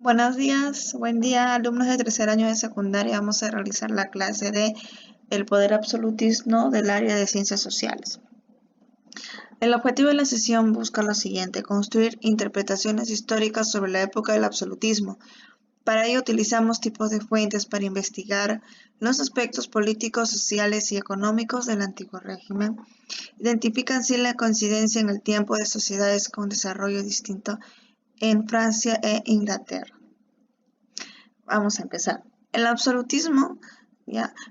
Buenos días, buen día, alumnos de tercer año de secundaria. Vamos a realizar la clase de el poder absolutismo del área de ciencias sociales. El objetivo de la sesión busca lo siguiente: construir interpretaciones históricas sobre la época del absolutismo. Para ello utilizamos tipos de fuentes para investigar los aspectos políticos, sociales y económicos del antiguo régimen. Identifican si la coincidencia en el tiempo de sociedades con desarrollo distinto en Francia e Inglaterra. Vamos a empezar. El absolutismo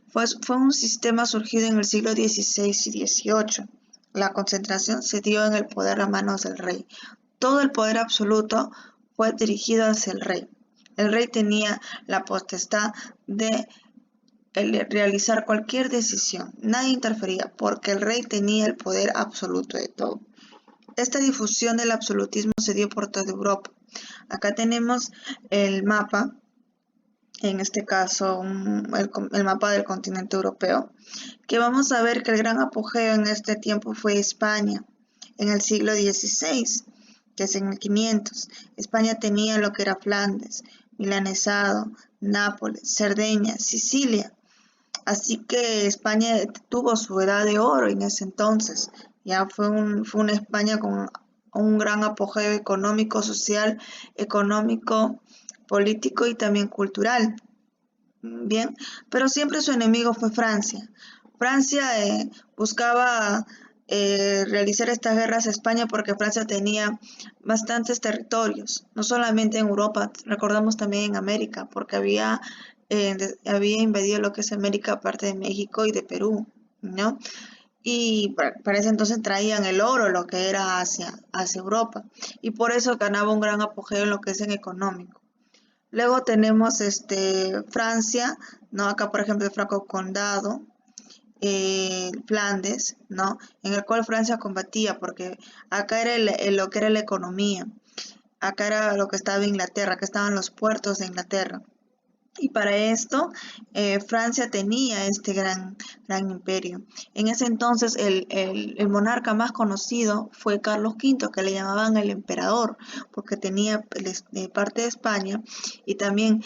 fue un sistema surgido en el siglo XVI y XVIII. La concentración se dio en el poder a manos del rey. Todo el poder absoluto fue dirigido hacia el rey. El rey tenía la potestad de realizar cualquier decisión. Nadie interfería porque el rey tenía el poder absoluto de todo. Esta difusión del absolutismo se dio por toda Europa. Acá tenemos el mapa, en este caso el mapa del continente europeo, que vamos a ver que el gran apogeo en este tiempo fue España, en el siglo XVI, que es en el 500. España tenía lo que era Flandes, Milanesado, Nápoles, Cerdeña, Sicilia. Así que España tuvo su edad de oro en ese entonces. Ya fue una España con un gran apogeo económico, social, económico, político y también cultural. Bien, pero siempre su enemigo fue Francia. Francia buscaba realizar estas guerras a España porque Francia tenía bastantes territorios, no solamente en Europa, recordamos también en América, porque había invadido lo que es América, aparte de México y de Perú, ¿no? Y para ese entonces traían el oro, lo que era hacia Europa, y por eso ganaba un gran apogeo en lo que es en económico. Luego tenemos Francia, ¿no? Acá, por ejemplo, el Franco Condado, Flandes, ¿no? En el cual Francia combatía, porque acá era lo que era la economía, acá era lo que estaba Inglaterra, acá estaban los puertos de Inglaterra. Y para esto, Francia tenía este gran imperio. En ese entonces, el monarca más conocido fue Carlos V, que le llamaban el emperador, porque tenía parte de España y también,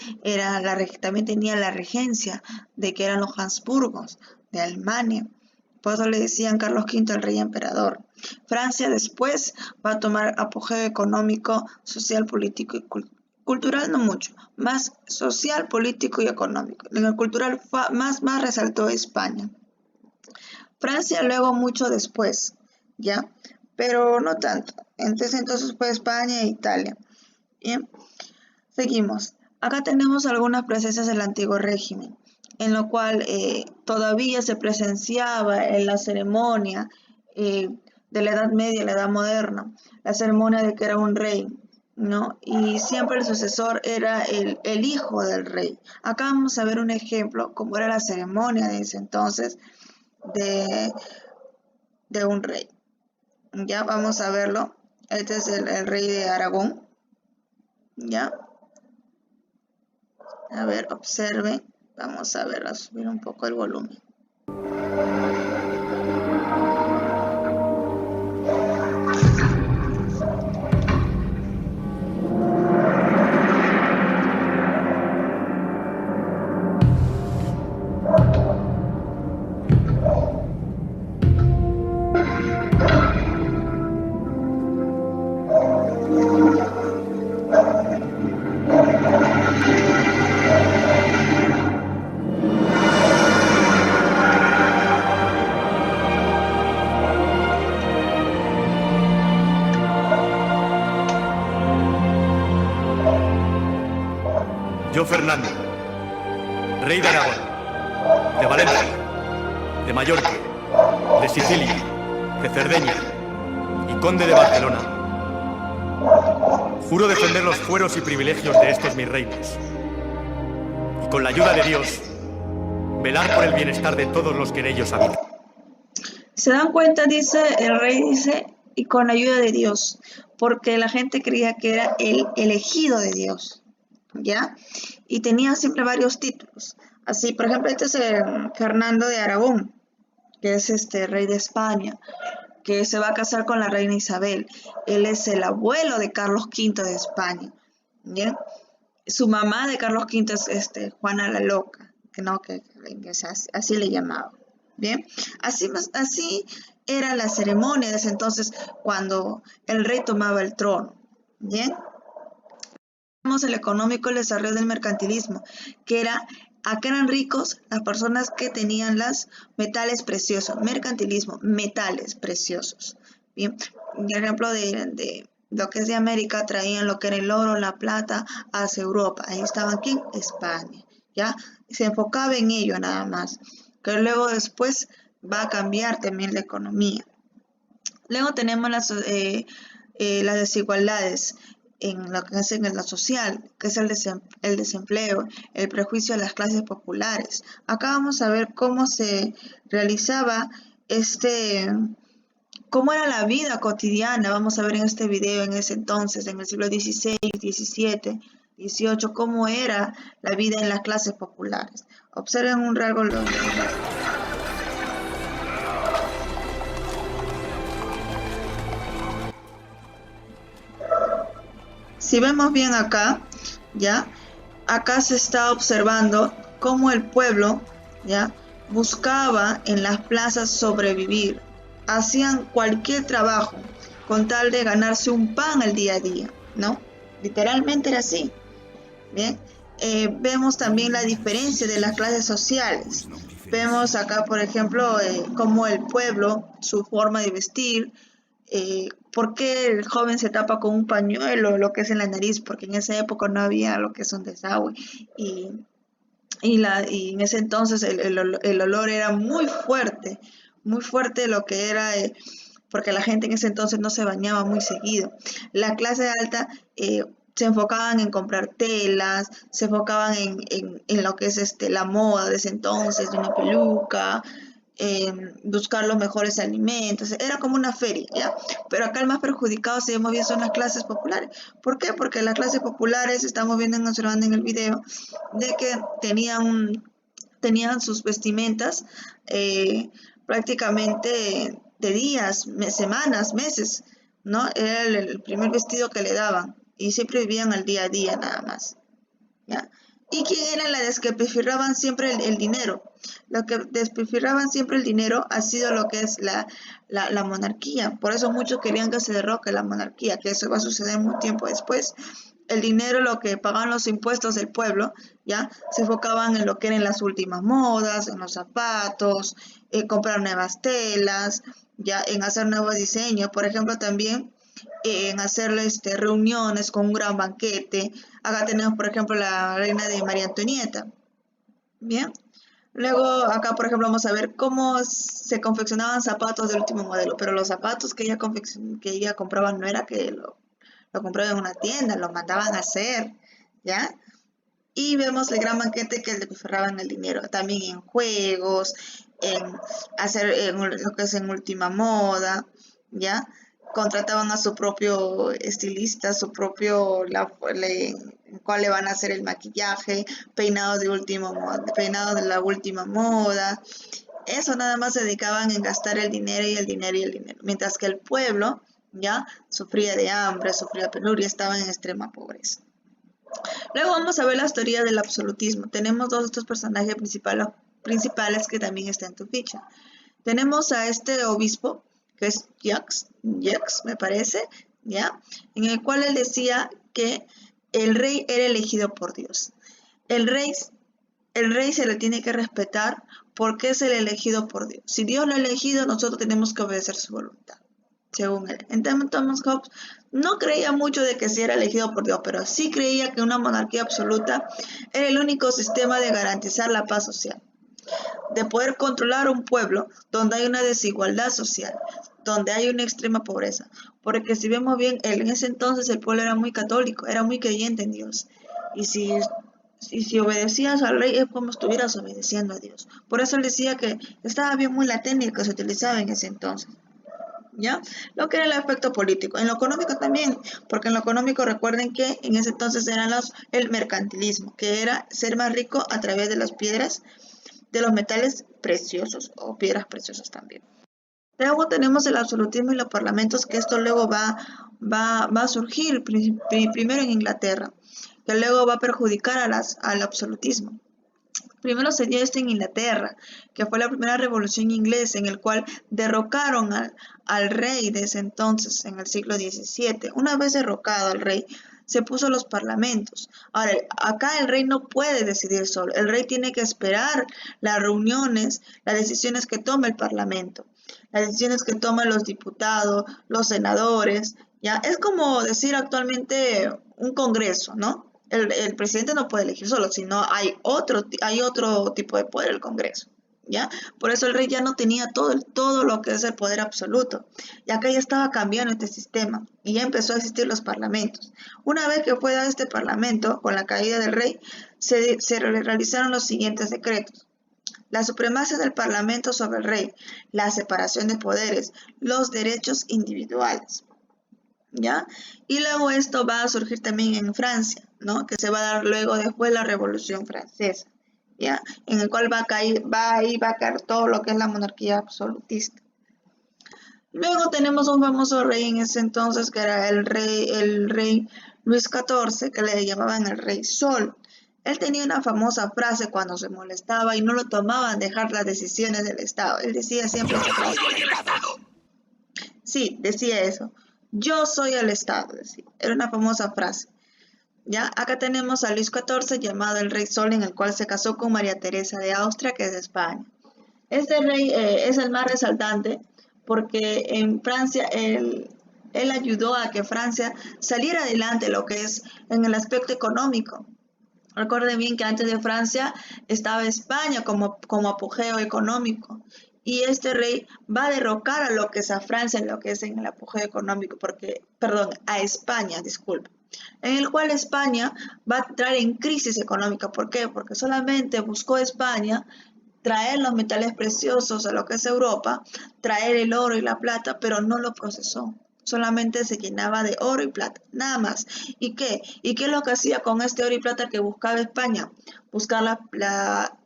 también tenía la regencia de que eran los Habsburgos de Alemania. Por eso le decían Carlos V el rey emperador. Francia después va a tomar apogeo económico, social, político y cultural no mucho, más social, político y económico. En el cultural más resaltó España. Francia luego mucho después, ¿ya? Pero no tanto. Entonces fue España e Italia. Bien, seguimos. Acá tenemos algunas presencias del antiguo régimen, en lo cual todavía se presenciaba en la ceremonia de la Edad Media, la Edad Moderna, la ceremonia de que era un rey, ¿no? Y siempre el sucesor era el hijo del rey. Acá vamos a ver un ejemplo, cómo era la ceremonia de ese entonces de un rey. Ya vamos a verlo. Este es el rey de Aragón. Ya. A ver, observen. Vamos a ver, a subir un poco el volumen. Yo, Fernando, rey de Aragón, de Valencia, de Mallorca, de Sicilia, de Cerdeña y conde de Barcelona, juro defender los fueros y privilegios de estos mis reinos y, con la ayuda de Dios, velar por el bienestar de todos los que en ellos habitan. ¿Se dan cuenta? Dice, el rey dice, y con ayuda de Dios, porque la gente creía que era el elegido de Dios, ¿ya? Y tenía siempre varios títulos. Así, por ejemplo, este es Fernando de Aragón, que es rey de España, que se va a casar con la reina Isabel. Él es el abuelo de Carlos V de España, ¿bien? Su mamá de Carlos V es Juana la Loca, que no, que así le llamaba. Bien, así era la ceremonia de ese entonces cuando el rey tomaba el trono. Bien, tenemos el económico, el desarrollo del mercantilismo, que era, acá eran ricos las personas que tenían los metales preciosos, mercantilismo, metales preciosos. Bien, por ejemplo de lo que es de América traían lo que era el oro, la plata hacia Europa. Ahí estaban aquí, España, ¿ya? Se enfocaba en ello nada más, que luego después va a cambiar también la economía. Luego tenemos las desigualdades en lo que es en lo social, que es el desempleo, el prejuicio de las clases populares. Acá vamos a ver cómo se realizaba cómo era la vida cotidiana. Vamos a ver en este video en ese entonces, en el siglo XVI, XVII, XVIII, cómo era la vida en las clases populares. Observen un rasgo. Si vemos bien acá, ¿ya? Acá se está observando cómo el pueblo, ¿ya? Buscaba en las plazas sobrevivir. Hacían cualquier trabajo con tal de ganarse un pan al día a día, ¿no? Literalmente era así. Bien, vemos también la diferencia de las clases sociales. Vemos acá, por ejemplo, cómo el pueblo, su forma de vestir, ¿por qué el joven se tapa con un pañuelo lo que es en la nariz? Porque en esa época no había lo que es un desagüe y, y en ese entonces el olor era muy fuerte lo que era, porque la gente en ese entonces no se bañaba muy seguido. La clase alta se enfocaban en comprar telas, se enfocaban en lo que es la moda de ese entonces, de una peluca, buscar los mejores alimentos, era como una feria, ¿ya? Pero acá el más perjudicado, si vemos bien, son las clases populares. ¿Por qué? Porque las clases populares, estamos viendo observando en el video, de que tenían sus vestimentas prácticamente de días, semanas, meses, ¿no? Era el primer vestido que le daban y siempre vivían al día a día nada más, ¿ya? ¿Y quién eran las que despilfarraban siempre el dinero? Los que despilfarraban siempre el dinero ha sido lo que es la monarquía. Por eso muchos querían que se derroque la monarquía, que eso va a suceder muy tiempo después. El dinero, lo que pagaban los impuestos del pueblo, ya se enfocaban en lo que eran las últimas modas, en los zapatos, comprar nuevas telas, ya en hacer nuevos diseños. Por ejemplo, también en hacerle reuniones con un gran banquete. Acá tenemos, por ejemplo, la reina de María Antonieta. Bien. Luego, acá, por ejemplo, vamos a ver cómo se confeccionaban zapatos del último modelo. Pero los zapatos que ella compraba no era que lo compraba en una tienda, lo mandaban a hacer, ¿ya? Y vemos el gran banquete que le ferraban el dinero. También en juegos, en hacer lo que es en última moda, ¿ya? Contrataban a su propio estilista, su propio, en cual le van a hacer el maquillaje, peinados de peinados de la última moda. Eso nada más se dedicaban en gastar el dinero y el dinero y el dinero. Mientras que el pueblo, ya, sufría de hambre, sufría penuria, estaba en extrema pobreza. Luego vamos a ver las teorías del absolutismo. Tenemos dos de estos personajes principales que también están en tu ficha. Tenemos a este obispo, que es Jacques, me parece, ¿ya? En el cual él decía que el rey era elegido por Dios. El rey se le tiene que respetar porque es el elegido por Dios. Si Dios lo ha elegido, nosotros tenemos que obedecer su voluntad, según él. Entonces Thomas Hobbes no creía mucho de que sí era elegido por Dios, pero sí creía que una monarquía absoluta era el único sistema de garantizar la paz social, de poder controlar un pueblo donde hay una desigualdad social, donde hay una extrema pobreza. Porque si vemos bien, en ese entonces el pueblo era muy católico, era muy creyente en Dios. Y si obedecías al rey es como estuvieras obedeciendo a Dios. Por eso él decía que estaba bien muy la técnica que se utilizaba en ese entonces, ¿ya? Lo que era el aspecto político. En lo económico también, porque en lo económico recuerden que en ese entonces eran el mercantilismo, que era ser más rico a través de las piedras, de los metales preciosos o piedras preciosas también. Luego tenemos el absolutismo y los parlamentos, que esto luego va a surgir primero en Inglaterra. que luego va a perjudicar al absolutismo. Primero se dio esto en Inglaterra, que fue la primera revolución inglesa en el cual derrocaron al rey de ese entonces, en el siglo XVII. Una vez derrocado al rey, se puso los parlamentos. Ahora, acá el rey no puede decidir solo, el rey tiene que esperar las reuniones, las decisiones que tome el parlamento, las decisiones que toman los diputados, los senadores, ¿ya? Es como decir actualmente un congreso, ¿no? El presidente no puede elegir solo, sino hay otro tipo de poder, el Congreso, ¿ya? Por eso el rey ya no tenía todo lo que es el poder absoluto. Y acá ya estaba cambiando este sistema y ya empezó a existir los parlamentos. Una vez que fue dado este parlamento, con la caída del rey, se realizaron los siguientes decretos. La supremacía del parlamento sobre el rey, la separación de poderes, los derechos individuales, ¿ya? Y luego esto va a surgir también en Francia, ¿no? Que se va a dar luego después la Revolución Francesa, ¿ya? En el cual va a caer todo lo que es la monarquía absolutista. Luego tenemos un famoso rey en ese entonces que era el rey Luis XIV, que le llamaban el Rey Sol. Él tenía una famosa frase cuando se molestaba y no lo tomaban dejar las decisiones del Estado. Él decía siempre esa frase. Sí, decía eso. Yo soy el Estado, decía. Era una famosa frase. ¿Ya? Acá tenemos a Luis XIV, llamado el Rey Sol, en el cual se casó con María Teresa de Austria, que es de España. Este rey es el más resaltante porque en Francia él ayudó a que Francia saliera adelante lo que es en el aspecto económico. Recuerden bien que antes de Francia estaba España como apogeo económico. Y este rey va a derrocar a lo que es a Francia en lo que es en el apogeo económico, a España, disculpe. En el cual España va a entrar en crisis económica. ¿Por qué? Porque solamente buscó España traer los metales preciosos a lo que es Europa, traer el oro y la plata, pero no lo procesó. Solamente se llenaba de oro y plata, nada más. ¿Y qué? ¿Y qué es lo que hacía con este oro y plata que buscaba España? Buscar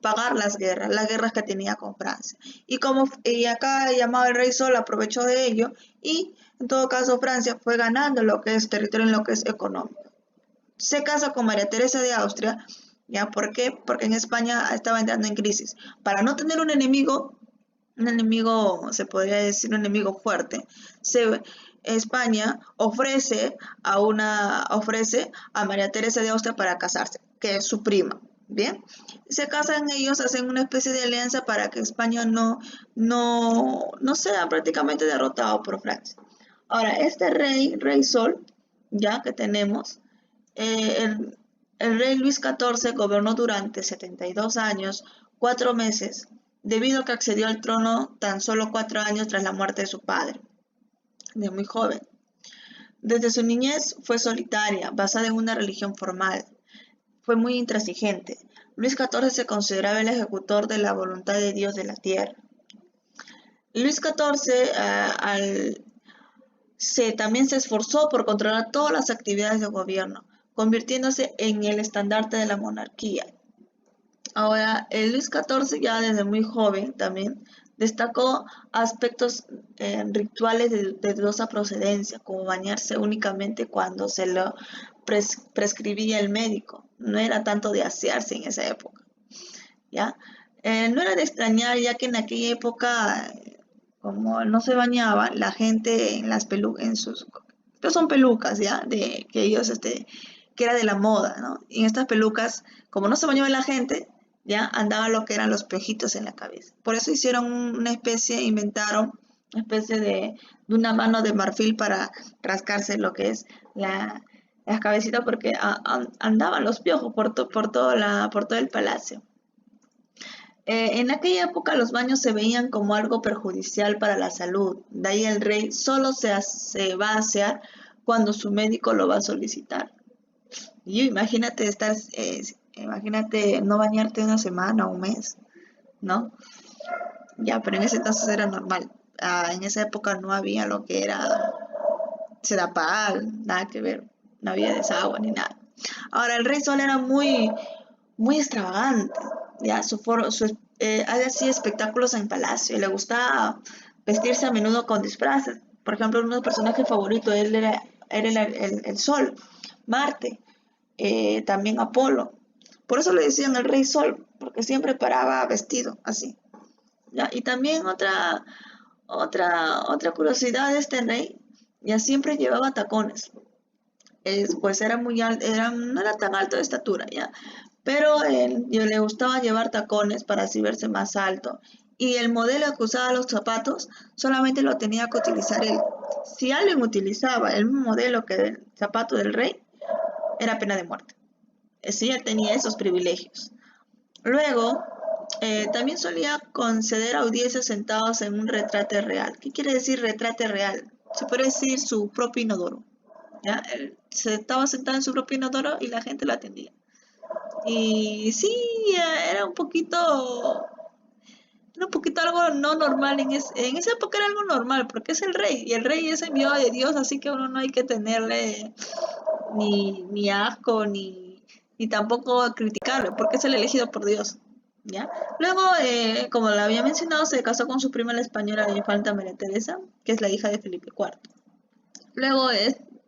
pagar las guerras que tenía con Francia. Y acá llamado el Rey Sol aprovechó de ello y en todo caso Francia fue ganando lo que es territorio en lo que es económico. Se casa con María Teresa de Austria. ¿Ya? ¿Por qué? Porque en España estaba entrando en crisis. Para no tener un enemigo, se podría decir un enemigo fuerte, España ofrece a María Teresa de Austria para casarse, que es su prima. Bien, se casan ellos, hacen una especie de alianza para que España no sea prácticamente derrotado por Francia. Ahora, este Rey Sol, ya que tenemos, el rey Luis XIV gobernó durante 72 años, 4 meses, debido a que accedió al trono tan solo 4 años tras la muerte de su padre, de muy joven. Desde su niñez fue solitaria, basada en una religión formal. Fue muy intransigente. Luis XIV se consideraba el ejecutor de la voluntad de Dios de la tierra. Luis XIV también se esforzó por controlar todas las actividades de gobierno, convirtiéndose en el estandarte de la monarquía. Ahora, el Luis XIV ya desde muy joven también destacó aspectos rituales de dudosa procedencia, como bañarse únicamente cuando se lo prescribía el médico. No era tanto de asearse en esa época, ¿ya? No era de extrañar, ya que en aquella época, como no se bañaba, la gente pero son pelucas, ¿ya? Que ellos, que era de la moda, ¿no? Y en estas pelucas, como no se bañaba la gente, ya andaban lo que eran los piojitos en la cabeza. Por eso inventaron una especie de una mano de marfil para rascarse lo que es las cabecitas, porque andaban los piojos por todo el palacio. En aquella época los baños se veían como algo perjudicial para la salud. De ahí el rey solo se va a asear cuando su médico lo va a solicitar. Y imagínate no bañarte una semana o un mes, ¿no? Ya, pero en ese entonces era normal. En esa época no había lo que era Sedapal, nada que ver, no había desagüe ni nada. Ahora, el rey Sol era muy, muy extravagante, ya, hacía espectáculos en palacio, y le gustaba vestirse a menudo con disfraces. Por ejemplo, uno de los personajes favoritos, él era el Sol, Marte. también Apolo. Por eso le decían el Rey Sol, porque siempre paraba vestido así. ¿Ya? Y también otra curiosidad de este rey, ya siempre llevaba tacones. Pues era muy alto, no era tan alto de estatura, ¿ya? Pero yo le gustaba llevar tacones para así verse más alto. Y el modelo que usaba los zapatos solamente lo tenía que utilizar él. Si alguien utilizaba el mismo modelo que el zapato del rey, era pena de muerte. Sí, él tenía esos privilegios. Luego, también solía conceder audiencias sentados en un retrate real. ¿Qué quiere decir retrate real? Se puede decir su propio inodoro. ¿Ya? Él se estaba sentado en su propio inodoro y la gente lo atendía. Y sí, era un poquito algo no normal. En esa época era algo normal, porque es el rey, y el rey es enviado de Dios, así que uno no hay que tenerle ni asco, ni tampoco criticarlo, porque es el elegido por Dios. ¿Ya? Luego, como lo había mencionado, se casó con su prima la española, la infanta María Teresa, que es la hija de Felipe IV. Luego,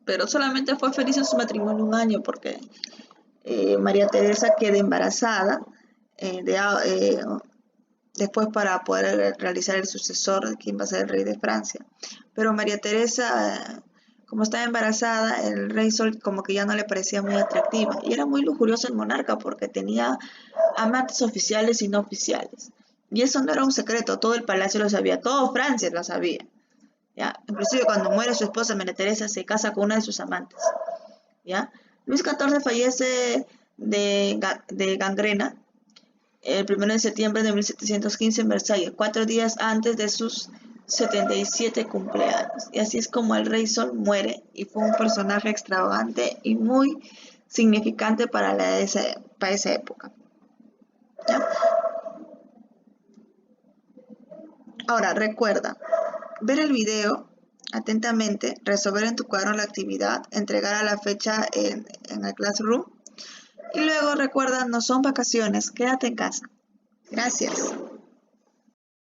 pero solamente fue feliz en su matrimonio un año, porque María Teresa queda embarazada, después para poder realizar el sucesor de quien va a ser el rey de Francia. Pero María Teresa, como estaba embarazada, el rey Sol como que ya no le parecía muy atractiva. Y era muy lujurioso el monarca porque tenía amantes oficiales y no oficiales. Y eso no era un secreto, todo el palacio lo sabía, todo Francia lo sabía. ¿Ya? Inclusive cuando muere su esposa María Teresa se casa con una de sus amantes. ¿Ya? Luis XIV fallece de gangrena el 1 de septiembre de 1715 en Versalles, 4 días antes de sus 77 cumpleaños. Y así es como el Rey Sol muere, y fue un personaje extravagante y muy significante para esa época. ¿Ya? Ahora, recuerda, ver el video atentamente, resolver en tu cuaderno la actividad, entregar a la fecha en el Classroom, y luego recuerda, no son vacaciones, quédate en casa. Gracias.